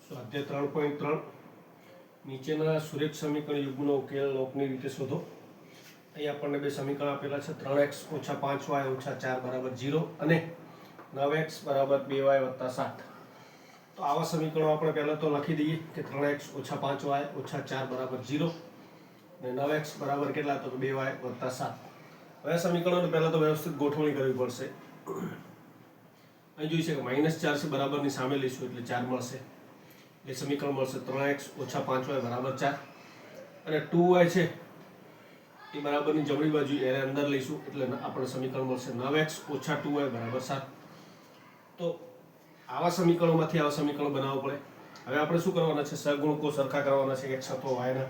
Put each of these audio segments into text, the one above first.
સ્વાધ્યાય 3.3 નીચેના સુરેખ સમીકરણ યુગ્મનો ઉકેલ લોપની રીતે શોધો। અહીં આપણને બે સમીકરણ આપેલા છે 3x - 5y - 4 = 0 અને 9x = 2y + 7। તો આવા સમીકરણો આપણે પહેલા તો લખી દઈએ કે 3x - 5y - 4 = 0 અને 9x બરાબર કેટલા તો 2y + 7। હવે આ સમીકરણોને પહેલા તો વ્યવસ્થિત ગોઠવણી કરવી પડશે। અહીં જોઈ છે કે -4 છે બરાબરની સામે લઈશું એટલે 4 મળશે। એ સમીકરણ મળશે 3x - 5y = 4 અને 2y છે એ બરાબરની જમણી બાજુ એને અંદર લઈશું એટલે આપણે સમીકરણ મળશે 9x - 2y = 7। તો આવા સમીકરણોમાંથી આવા સમીકરણ બનાવવું પડે। હવે આપણે શું કરવાના છે, સહગુણકો સરખા કરવાના છે x અથવા y ના,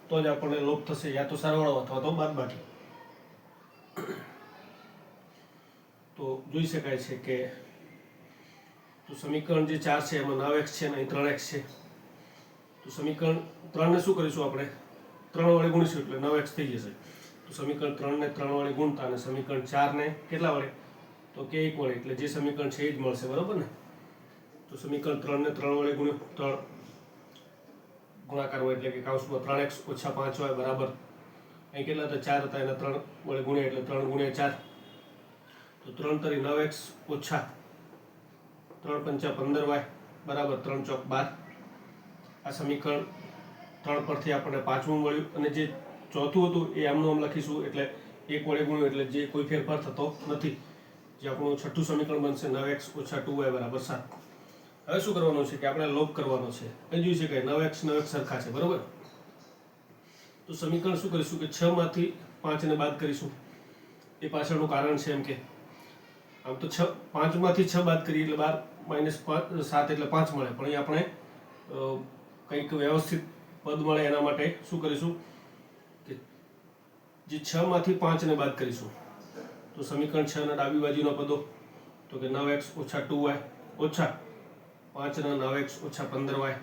તો જ આપણને લોપ થશે, યા તો સરવાળો અથવા તો બાદબાકી। તો જોઈ શકાય છે કે તો સમીકરણ જે 4 છે એમાં 9x છે અને અહીં 3x છે। તો સમીકરણ 3 ને શું કરીશું, આપણે 3 વડે ગુણીશું એટલે 9x થઈ જશે। તો સમીકરણ 3 ને 3 વડે ગુણતા અને સમીકરણ 4 ને કેટલા વડે, તો કે 1 વડે, એટલે જે સમીકરણ છે એ જ મળશે, બરાબર ને। તો સમીકરણ 3 ને 3 વડે ગુણાકાર હોય એટલે કે કૌંસમાં 3x - 5y બરાબર અહીં કેટલા હતા 4 હતા, એના 3 વડે ગુણ્યા એટલે 3 × 4 તો 3 × 9x ઓછા 3 × 5 = 15y બરાબર 3 × 4 = 12। આ સમીકરણ 3 પરથી આપણને પાંચમું મળ્યું અને જે ચોથું હતું એ આમનું આમ લખીશું એટલે 1 વડે ગુણ્યું એટલે જે કોઈ ફેરફાર થતો નથી, જે આપણું છઠ્ઠું સમીકરણ બનશે 9x - 2y = 7। હવે શું કરવાનું છે કે આપણે લોપ કરવાનો છે। અહીં જોઈ શકાય 9x 9x સરખા છે, બરાબર। તો સમીકરણ શું કરીશું કે 6 માંથી 5 ને બાદ કરીશું, એ પાછળનું કારણ છે। એમ કે આમ તો 5 માંથી 6 બાદ કરીએ એટલે 12 - 7 એટલે 5 મળે, પણ અહીં આપણે કંઈક વ્યવસ્થિત પદ મળે એના માટે શું કરીશું કે જે 6 માંથી 5 ને બાદ કરીશું। તો સમીકરણ 6 ના ડાબી બાજુના પદો તો કે 9x - 2y ઓછા 5 ના 9x - 15y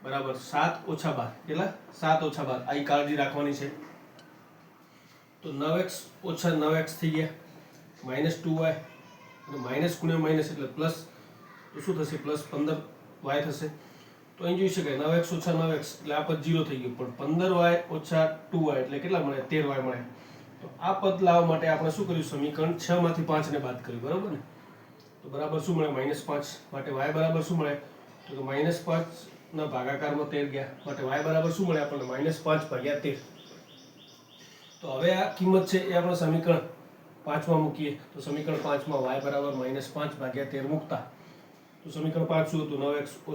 બરાબર 7 - 12 કેટલા 7 - 12, આ કાળજી રાખવાની છે। તો 9x - 9x થઈ ગયા, -2y અને માઇનસ ગુણ્યા માઇનસ એટલે પ્લસ, તો શું થશે +15y થશે। તો અહીં જોઈ શકાય 9x - 9x એટલે આ પદ 0 થઈ ગયું, પણ 15y - 2y એટલે કેટલા મળે 13y મળે। તો આ પદ લાવવા માટે આપણે શું કર્યું, સમીકરણ 6 માંથી 5 ને બાદ કર્યું, બરાબર ને। તો બરાબર શું મળે -5 માટે y બરાબર શું મળે, તો કે -5 ના ભાગાકારમાં 13 ગયા માટે y બરાબર શું મળે આપણને -5/13। તો હવે આ કિંમત છે એ આપણે સમીકરણ 5 માં મૂકીએ તો સમીકરણ 5 માં y બરાબર -5/13 મૂકતા તો સમીકરણ 5 શું હતું 9x -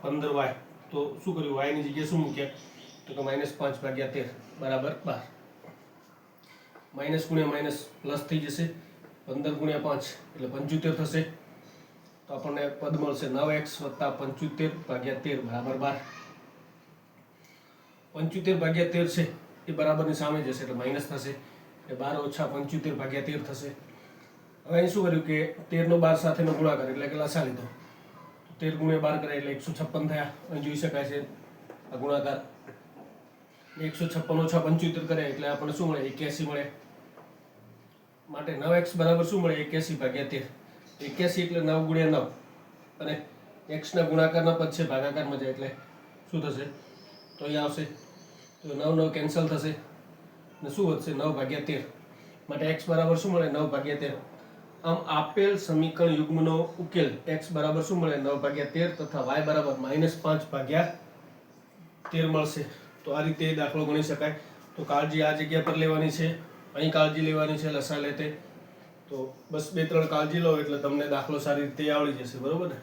15y, તો શું કર્યું y ની જગ્યાએ શું મૂક્યા તો કે -5/13 બરાબર 12। માઇનસ ગુણ્યા માઇનસ પ્લસ થઈ જશે, 15 × 5 એટલે 75 થશે। તો આપણને પદ મળશે 9x + 75/13 બરાબર 12। 75/13 છે એ બરાબરની સામે જશે એટલે માઇનસ થશે એટલે 12 - 75/13 થશે। હવે અહીં શું કર્યું કે 13 નો 12 સાથેનો ગુણાકાર એટલે કે લસા લીધો, 13 × 12 કરે એટલે 156 થયા। અહીં જોઈ શકાય છે આ ગુણાકાર 156 - 75 કરે એટલે આપણને શું મળે 81 મળે, માટે 9x બરાબર શું મળે 81/13। 81 એટલે 9 × 9 અને x ના ગુણાકારના પદ છે ભાગાકારમાં જાય એટલે શું થશે, તો અહીંયા આવશે તો 9 9 કેન્સલ થશે અને શું વધશે 9/13 માટે x બરાબર શું મળે 9/13। આમ આપેલ સમીકરણ યુગ્મનો ઉકેલ x બરાબર શું મળે 9/13 તથા y બરાબર -5/13 મળશે। તો આ રીતે દાખલો ગણી શકાય। તો કાળજી આ જગ્યા પર લેવાની છે, અહીં કાળજી લેવાની છે લસા લેતે, તો બસ 2-3 કાળજી લો એટલે તમને દાખલો સારી રીતે આવડી જશે, બરોબર ને।